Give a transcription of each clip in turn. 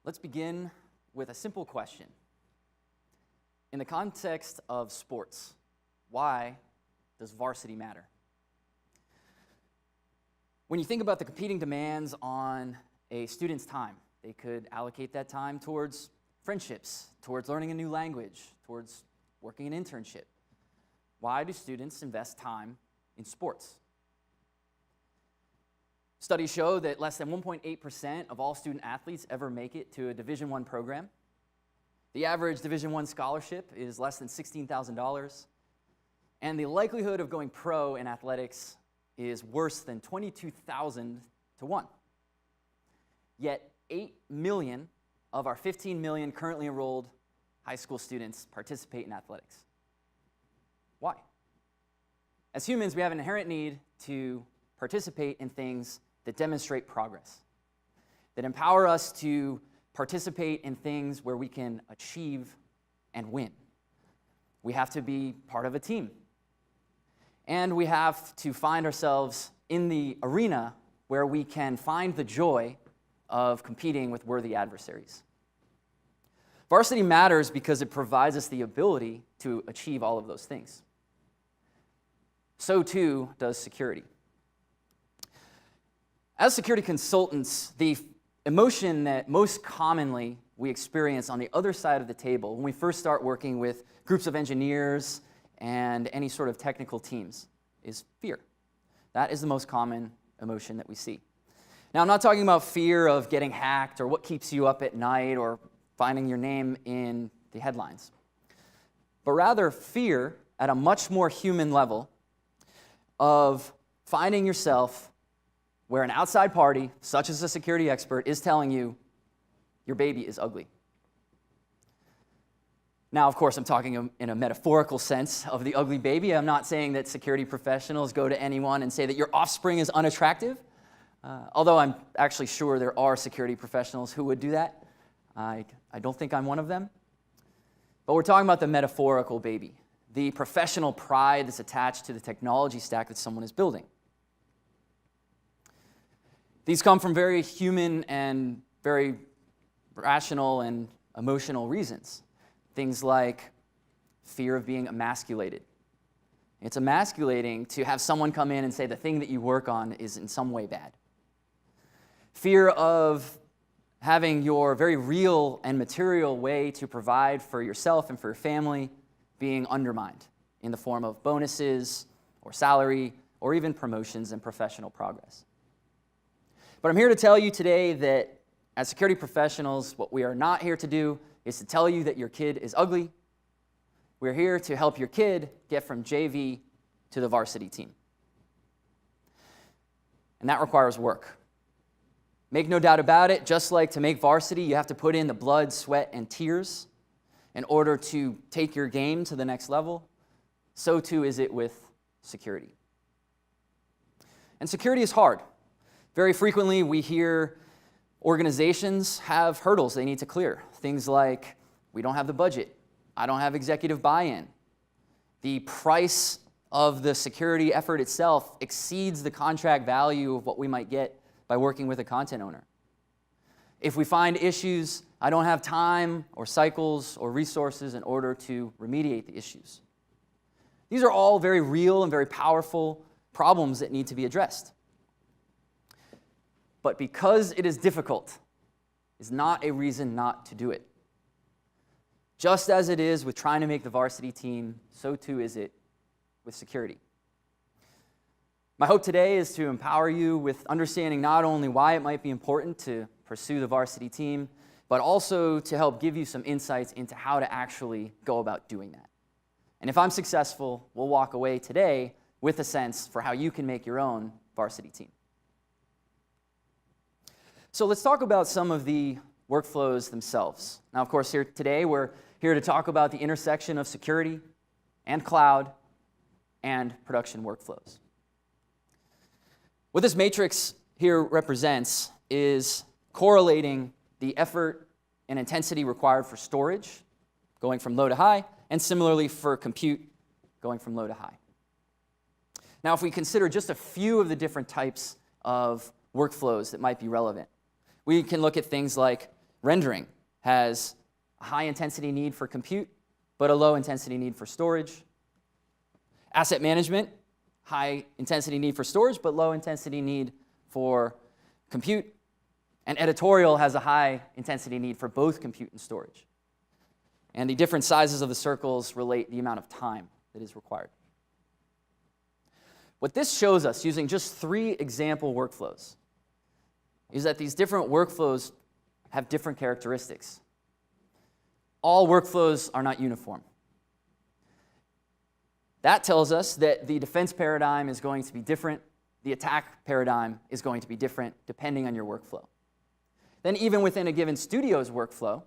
Let's begin with a simple question. In the context of sports, why does varsity matter? When you think about the competing demands on a student's time, they could allocate that time towards friendships, towards learning a new language, towards working an internship. Why do students invest time in sports? Studies show that less than 1.8% of all student athletes ever make it to a Division I program. The average Division I scholarship is less than $16,000. And the likelihood of going pro in athletics is worse than 22,000 to 1. Yet 8 million of our 15 million currently enrolled high school students participate in athletics. Why? As humans, we have an inherent need to participate in things that demonstrate progress, that empower us to participate in things where we can achieve and win. We have to be part of a team. And we have to find ourselves in the arena where we can find the joy of competing with worthy adversaries. Varsity matters because it provides us the ability to achieve all of those things. So too does security. As security consultants, the emotion that most commonly we experience on the other side of the table when we first start working with groups of engineers and any sort of technical teams is fear. That is the most common emotion that we see. Now, I'm not talking about fear of getting hacked or what keeps you up at night or finding your name in the headlines, but rather fear at a much more human level of finding yourself where an outside party, such as a security expert, is telling you your baby is ugly. Now, of course, I'm talking in a metaphorical sense of the ugly baby. I'm not saying that security professionals go to anyone and say that your offspring is unattractive, although I'm actually sure there are security professionals who would do that. I don't think I'm one of them. But we're talking about the metaphorical baby, the professional pride that's attached to the technology stack that someone is building. These come from very human and very rational and emotional reasons. Things like fear of being emasculated. It's emasculating to have someone come in and say the thing that you work on is in some way bad. Fear of having your very real and material way to provide for yourself and for your family being undermined in the form of bonuses or salary or even promotions and professional progress. But I'm here to tell you today that as security professionals, what we are not here to do is to tell you that your kid is ugly. We're here to help your kid get from JV to the varsity team. And that requires work. Make no doubt about it, just like to make varsity, you have to put in the blood, sweat, and tears in order to take your game to the next level. So too is it with security. And security is hard. Very frequently, we hear organizations have hurdles they need to clear. Things like, we don't have the budget. I don't have executive buy-in. The price of the security effort itself exceeds the contract value of what we might get by working with a content owner. If we find issues, I don't have time or cycles or resources in order to remediate the issues. These are all very real and very powerful problems that need to be addressed. But because it is difficult is not a reason not to do it. Just as it is with trying to make the varsity team, so too is it with security. My hope today is to empower you with understanding not only why it might be important to pursue the varsity team, but also to help give you some insights into how to actually go about doing that. And if I'm successful, we'll walk away today with a sense for how you can make your own varsity team. So let's talk about some of the workflows themselves. Now, of course, here today, we're here to talk about the intersection of security and cloud and production workflows. What this matrix here represents is correlating the effort and intensity required for storage, going from low to high, and similarly for compute, going from low to high. Now, if we consider just a few of the different types of workflows that might be relevant, we can look at things like Rendering has a high intensity need for compute, but a low intensity need for storage. Asset management, high intensity need for storage, but low intensity need for compute. And editorial has a high intensity need for both compute and storage. And the different sizes of the circles relate the amount of time that is required. What this shows us, using just 3 example workflows, is that these different workflows have different characteristics. All workflows are not uniform. That tells us that the defense paradigm is going to be different, the attack paradigm is going to be different depending on your workflow. Then even within a given studio's workflow,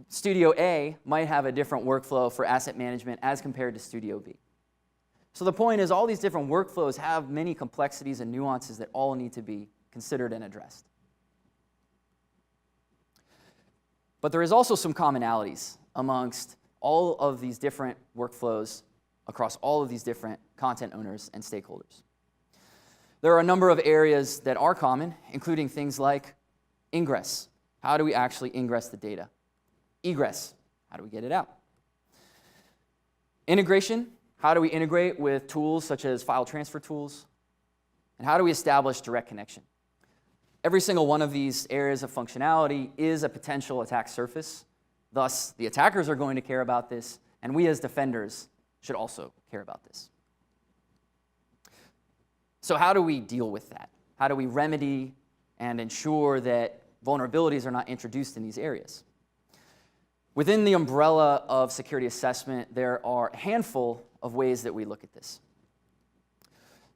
Studio A might have a different workflow for asset management as compared to Studio B. So the point is, all these different workflows have many complexities and nuances that all need to be considered and addressed. But there is also some commonalities amongst all of these different workflows across all of these different content owners and stakeholders. There are a number of areas that are common, including things like ingress. How do we actually ingress the data? Egress. How do we get it out? Integration. How do we integrate with tools such as file transfer tools? And how do we establish direct connection? Every single one of these areas of functionality is a potential attack surface. Thus, the attackers are going to care about this, and we as defenders should also care about this. So how do we deal with that? How do we remedy and ensure that vulnerabilities are not introduced in these areas? Within the umbrella of security assessment, there are a handful of ways that we look at this.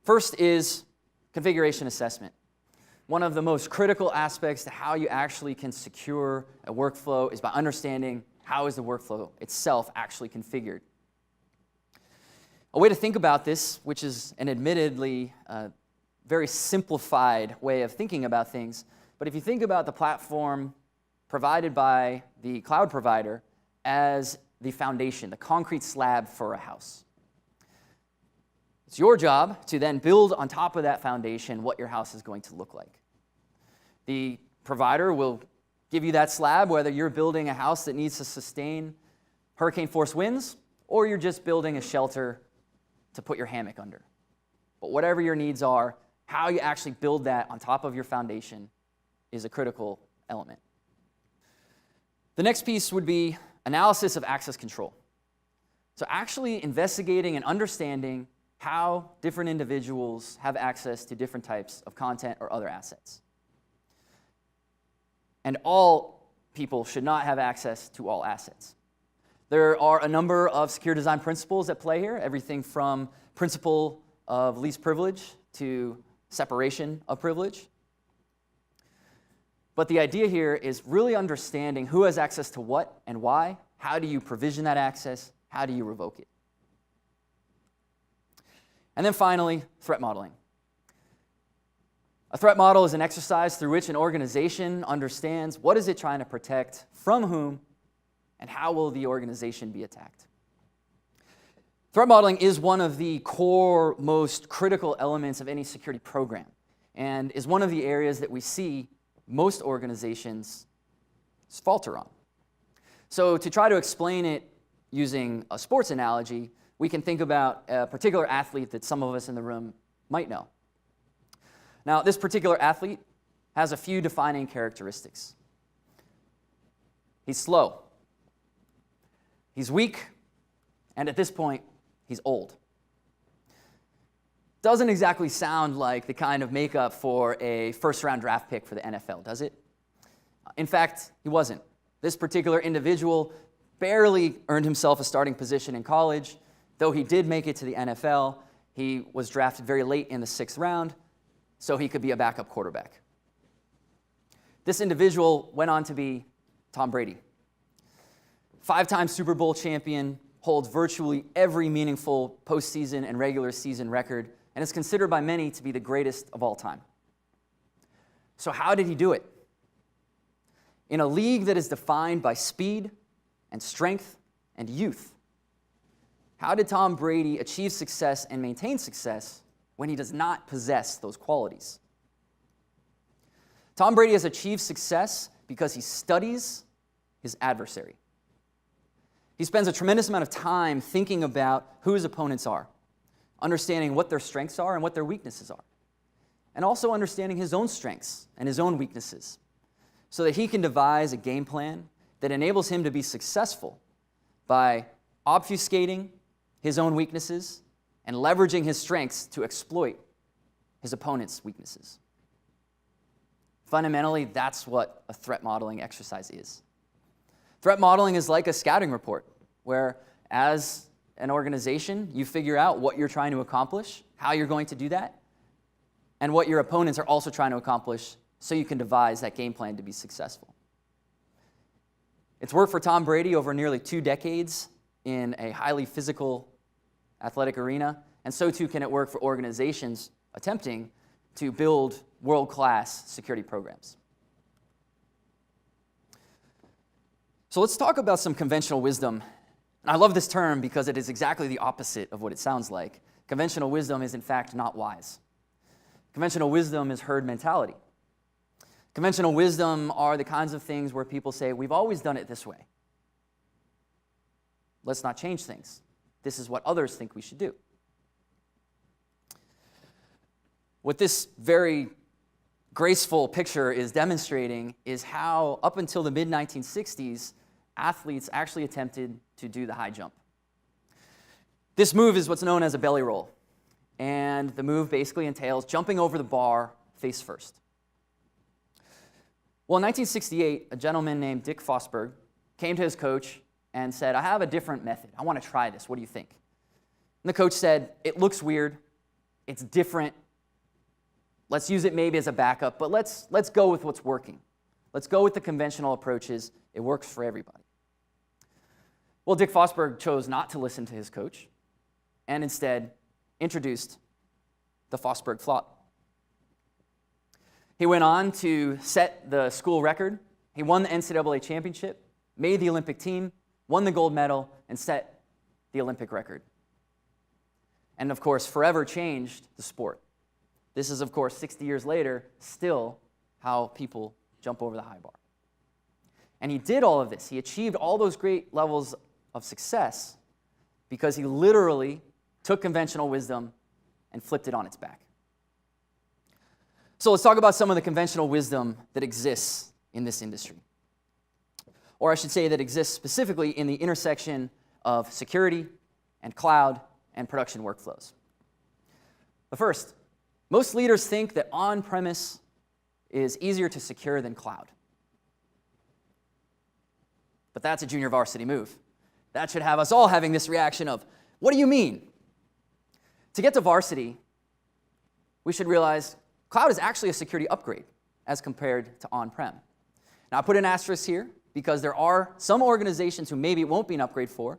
First is configuration assessment. One of the most critical aspects to how you actually can secure a workflow is by understanding how is the workflow itself actually configured. A way to think about this, which is an admittedly very simplified way of thinking about things, but if you think about the platform provided by the cloud provider as the foundation, the concrete slab for a house. It's your job to then build on top of that foundation what your house is going to look like. The provider will give you that slab, whether you're building a house that needs to sustain hurricane force winds, or you're just building a shelter to put your hammock under. But whatever your needs are, how you actually build that on top of your foundation is a critical element. The next piece would be analysis of access control. So actually investigating and understanding how different individuals have access to different types of content or other assets. And all people should not have access to all assets. There are a number of secure design principles at play here, everything from principle of least privilege to separation of privilege. But the idea here is really understanding who has access to what and why, how do you provision that access, how do you revoke it. And then finally, threat modeling. A threat model is an exercise through which an organization understands what is it trying to protect, from whom, and how will the organization be attacked. Threat modeling is one of the core, most critical elements of any security program, and is one of the areas that we see most organizations falter on. So to try to explain it using a sports analogy, we can think about a particular athlete that some of us in the room might know. Now, this particular athlete has a few defining characteristics. He's slow, he's weak, and at this point, he's old. Doesn't exactly sound like the kind of makeup for a first-round draft pick for the NFL, does it? In fact, he wasn't. This particular individual barely earned himself a starting position in college. Though he did make it to the NFL, he was drafted very late in the 6th round, so he could be a backup quarterback. This individual went on to be Tom Brady. 5-time Super Bowl champion, holds virtually every meaningful postseason and regular season record, and is considered by many to be the greatest of all time. So how did he do it? In a league that is defined by speed and strength and youth, how did Tom Brady achieve success and maintain success when he does not possess those qualities? Tom Brady has achieved success because he studies his adversary. He spends a tremendous amount of time thinking about who his opponents are, understanding what their strengths are and what their weaknesses are, and also understanding his own strengths and his own weaknesses, so that he can devise a game plan that enables him to be successful by obfuscating his own weaknesses and leveraging his strengths to exploit his opponent's weaknesses. Fundamentally, that's what a threat modeling exercise is. Threat modeling is like a scouting report, where as an organization, you figure out what you're trying to accomplish, how you're going to do that, and what your opponents are also trying to accomplish, so you can devise that game plan to be successful. It's worked for Tom Brady over nearly 2 decades in a highly physical athletic arena, and so too can it work for organizations attempting to build world-class security programs. So let's talk about some conventional wisdom. And I love this term because it is exactly the opposite of what it sounds like. Conventional wisdom is in fact not wise. Conventional wisdom is herd mentality. Conventional wisdom are the kinds of things where people say, we've always done it this way. Let's not change things. This is what others think we should do. What this very graceful picture is demonstrating is how, up until the mid-1960s, athletes actually attempted to do the high jump. This move is what's known as a belly roll, and the move basically entails jumping over the bar face first. Well, in 1968, a gentleman named Dick Fosberg came to his coach and said, I have a different method. I want to try this. What do you think? And the coach said, it looks weird. It's different. Let's use it maybe as a backup, but let's go with what's working. Let's go with the conventional approaches. It works for everybody. Well, Dick Fosberg chose not to listen to his coach and instead introduced the Fosberg flop. He went on to set the school record. He won the NCAA championship, made the Olympic team, won the gold medal, and set the Olympic record. And of course, forever changed the sport. This is, of course, 60 years later, still how people jump over the high bar. And he did all of this. He achieved all those great levels of success because he literally took conventional wisdom and flipped it on its back. So let's talk about some of the conventional wisdom that exists in this industry. Or I should say that exists specifically in the intersection of security and cloud and production workflows. But first, most leaders think that on-premise is easier to secure than cloud. But that's a junior varsity move. That should have us all having this reaction of, what do you mean? To get to varsity, we should realize cloud is actually a security upgrade as compared to on-prem. Now, I put an asterisk here because there are some organizations who maybe it won't be an upgrade for,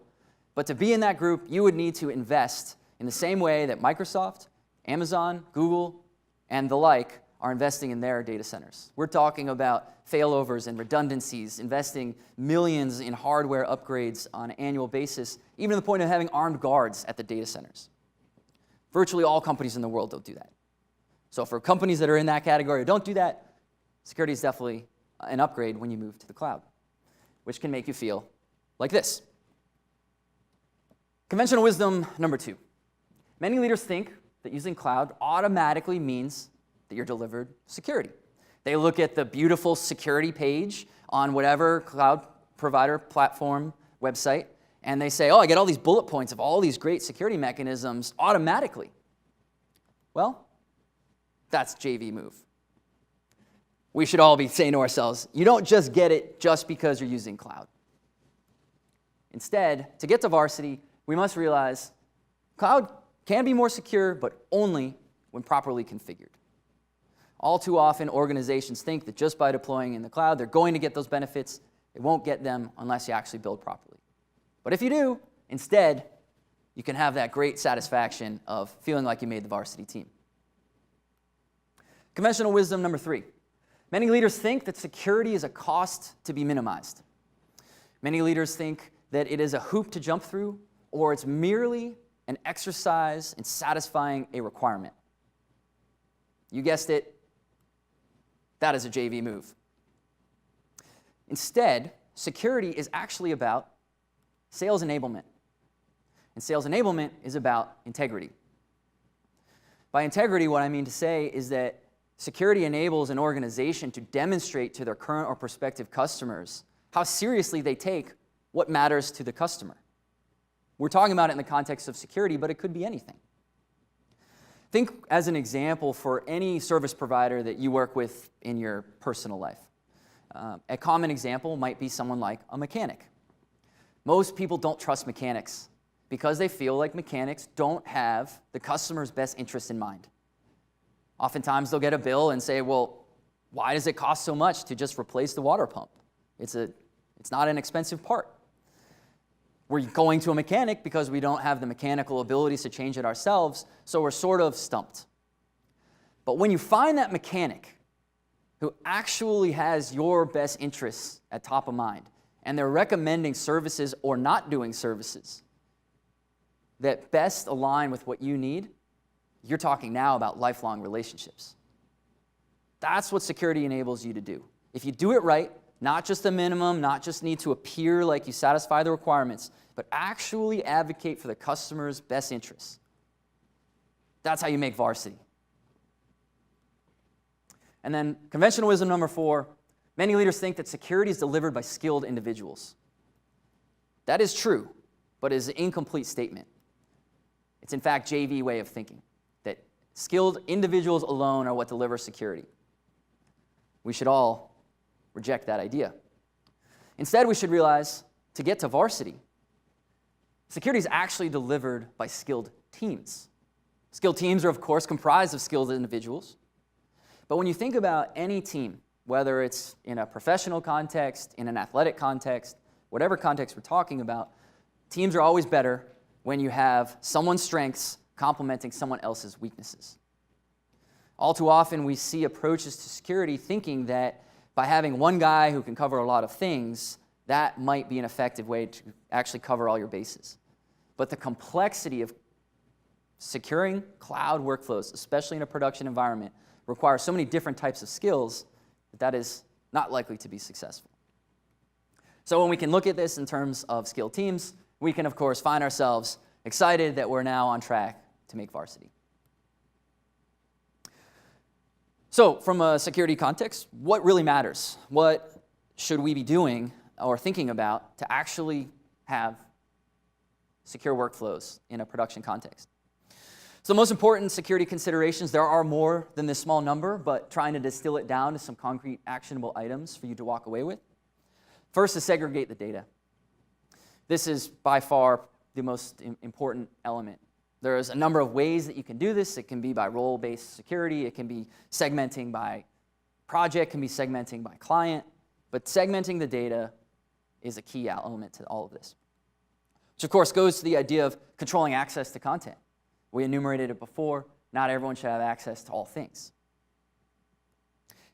but to be in that group, you would need to invest in the same way that Microsoft, Amazon, Google, and the like are investing in their data centers. We're talking about failovers and redundancies, investing millions in hardware upgrades on an annual basis, even to the point of having armed guards at the data centers. Virtually all companies in the world don't do that. So for companies that are in that category who don't do that, security is definitely an upgrade when you move to the cloud, which can make you feel like this. Conventional wisdom number 2. Many leaders think that using cloud automatically means that you're delivered security. They look at the beautiful security page on whatever cloud provider platform website, and they say, oh, I get all these bullet points of all these great security mechanisms automatically. Well, that's JV move. We should all be saying to ourselves, you don't just get it just because you're using cloud. Instead, to get to varsity, we must realize cloud can be more secure, but only when properly configured. All too often, organizations think that just by deploying in the cloud, they're going to get those benefits. They won't get them unless you actually build properly. But if you do, instead, you can have that great satisfaction of feeling like you made the varsity team. Conventional wisdom number 3. Many leaders think that security is a cost to be minimized. Many leaders think that it is a hoop to jump through, or it's merely an exercise in satisfying a requirement. You guessed it, that is a JV move. Instead, security is actually about sales enablement. And sales enablement is about integrity. By integrity, what I mean to say is that security enables an organization to demonstrate to their current or prospective customers how seriously they take what matters to the customer. We're talking about it in the context of security, but it could be anything. Think as an example for any service provider that you work with in your personal life. A common example might be someone like a mechanic. Most people don't trust mechanics because they feel like mechanics don't have the customer's best interest in mind. Oftentimes they'll get a bill and say, well, why does it cost so much to just replace the water pump? It's not an expensive part. We're going to a mechanic because we don't have the mechanical abilities to change it ourselves, so we're sort of stumped. But when you find that mechanic who actually has your best interests at top of mind, and they're recommending services or not doing services that best align with what you need, you're talking now about lifelong relationships. That's what security enables you to do. If you do it right, not just the minimum, not just need to appear like you satisfy the requirements, but actually advocate for the customer's best interests. That's how you make varsity. And then conventional wisdom number 4, many leaders think that security is delivered by skilled individuals. That is true, but it is an incomplete statement. It's in fact JV way of thinking, that skilled individuals alone are what deliver security. We should all reject that idea. Instead, we should realize, to get to varsity, security is actually delivered by skilled teams. Skilled teams are, of course, comprised of skilled individuals. But when you think about any team, whether it's in a professional context, in an athletic context, whatever context we're talking about, teams are always better when you have someone's strengths complementing someone else's weaknesses. All too often, we see approaches to security thinking that by having one guy who can cover a lot of things, that might be an effective way to actually cover all your bases. But the complexity of securing cloud workflows, especially in a production environment, requires so many different types of skills that is not likely to be successful. So when we can look at this in terms of skilled teams, we can, of course, find ourselves excited that we're now on track to make varsity. So from a security context, what really matters? What should we be doing or thinking about to actually have secure workflows in a production context? So the most important security considerations, there are more than this small number, but trying to distill it down to some concrete actionable items for you to walk away with. First is segregate the data. This is by far the most important element. There's a number of ways that you can do this. It can be by role-based security. It can be segmenting by project, can be segmenting by client. But segmenting the data is a key element to all of this. Which, of course, goes to the idea of controlling access to content. We enumerated it before. Not everyone should have access to all things.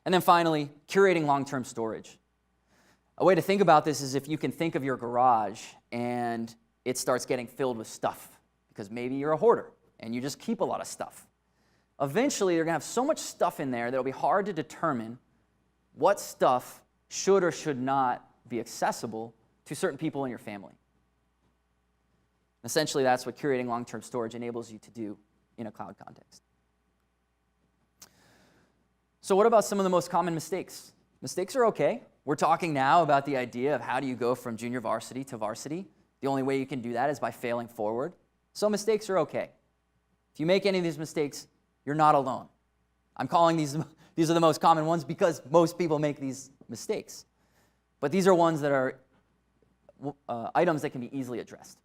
And then finally, curating long-term storage. A way to think about this is if you can think of your garage and it starts getting filled with stuff, because maybe you're a hoarder and you just keep a lot of stuff. Eventually, you're going to have so much stuff in there that it'll be hard to determine what stuff should or should not be accessible to certain people in your family. Essentially, that's what curating long-term storage enables you to do in a cloud context. So what about some of the most common mistakes? Mistakes are okay. We're talking now about the idea of how do you go from junior varsity to varsity. The only way you can do that is by failing forward. So mistakes are okay. If you make any of these mistakes, you're not alone. I'm calling these are the most common ones because most people make these mistakes. But these are ones that are items that can be easily addressed.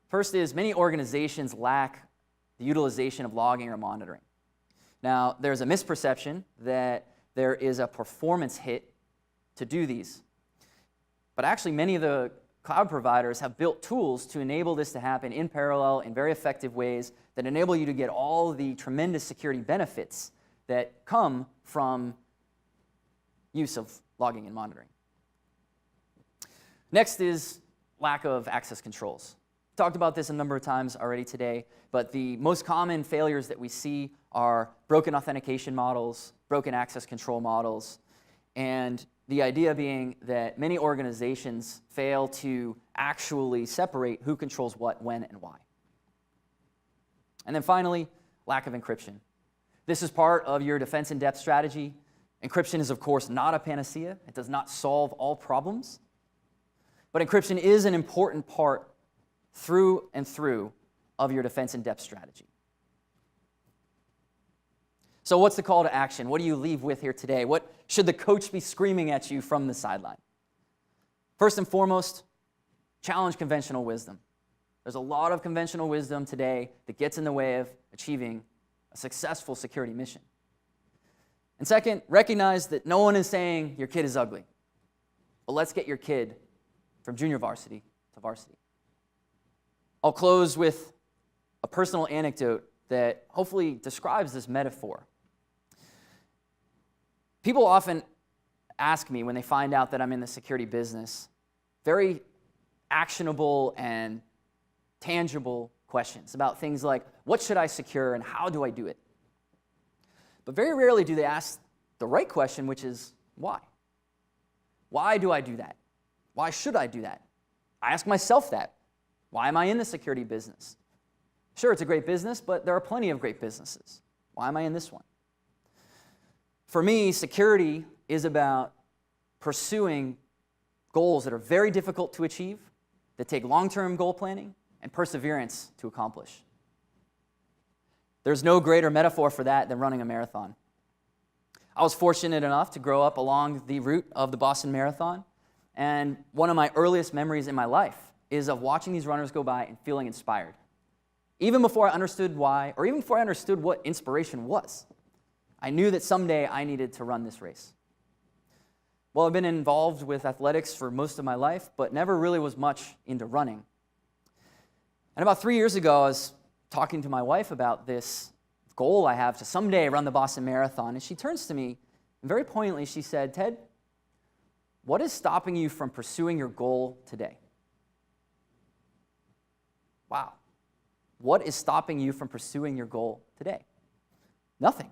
First is many organizations lack the utilization of logging or monitoring. Now, there's a misperception that there is a performance hit to do these. But actually, many of the cloud providers have built tools to enable this to happen in parallel in very effective ways that enable you to get all the tremendous security benefits that come from use of logging and monitoring. Next is lack of access controls. Talked about this a number of times already today, but the most common failures that we see are broken authentication models, broken access control models, And the idea being that many organizations fail to actually separate who controls what, when, and why. And then finally, lack of encryption. This is part of your defense in-depth strategy. Encryption is, of course, not a panacea. It does not solve all problems. But encryption is an important part through and through of your defense in-depth strategy. So what's the call to action? What do you leave with here today? What should the coach be screaming at you from the sideline? First and foremost, challenge conventional wisdom. There's a lot of conventional wisdom today that gets in the way of achieving a successful security mission. And second, recognize that no one is saying your kid is ugly. But let's get your kid from junior varsity to varsity. I'll close with a personal anecdote that hopefully describes this metaphor. People often ask me when they find out that I'm in the security business very actionable and tangible questions about things like, what should I secure and how do I do it? But very rarely do they ask the right question, which is, why? Why do I do that? Why should I do that? I ask myself that. Why am I in the security business? Sure, it's a great business, but there are plenty of great businesses. Why am I in this one? For me, security is about pursuing goals that are very difficult to achieve, that take long-term goal planning and perseverance to accomplish. There's no greater metaphor for that than running a marathon. I was fortunate enough to grow up along the route of the Boston Marathon, and one of my earliest memories in my life is of watching these runners go by and feeling inspired. Even before I understood why, or even before I understood what inspiration was, I knew that someday I needed to run this race. Well, I've been involved with athletics for most of my life, but never really was much into running. And about 3 years ago, I was talking to my wife about this goal I have to someday run the Boston Marathon, and she turns to me, and very poignantly, she said, "Ted, what is stopping you from pursuing your goal today?" Wow. What is stopping you from pursuing your goal today? Nothing.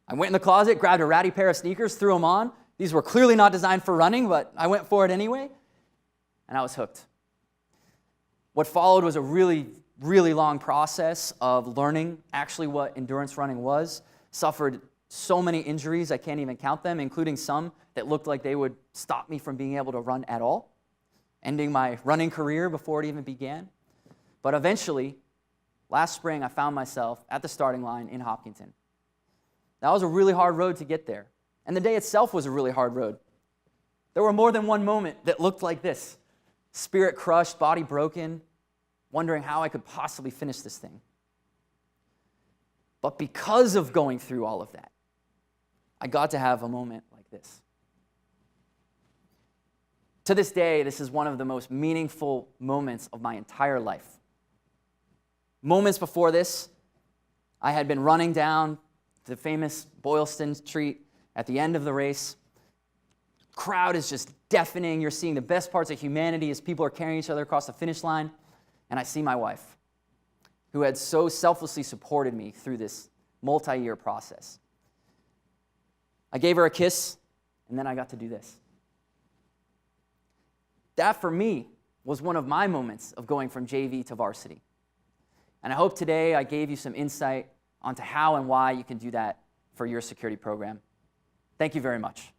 I went in the closet, grabbed a ratty pair of sneakers, threw them on. These were clearly not designed for running, but I went for it anyway, and I was hooked. What followed was a really, really long process of learning actually what endurance running was. Suffered so many injuries, I can't even count them, including some that looked like they would stop me from being able to run at all, ending my running career before it even began. But eventually, last spring, I found myself at the starting line in Hopkinton. That was a really hard road to get there. And the day itself was a really hard road. There were more than one moment that looked like this. Spirit crushed, body broken, wondering how I could possibly finish this thing. But because of going through all of that, I got to have a moment like this. To this day, this is one of the most meaningful moments of my entire life. Moments before this, I had been running down the famous Boylston Street at the end of the race. Crowd is just deafening. You're seeing the best parts of humanity as people are carrying each other across the finish line. And I see my wife, who had so selflessly supported me through this multi-year process. I gave her a kiss, and then I got to do this. That, for me, was one of my moments of going from JV to varsity. And I hope today I gave you some insight onto how and why you can do that for your security program. Thank you very much.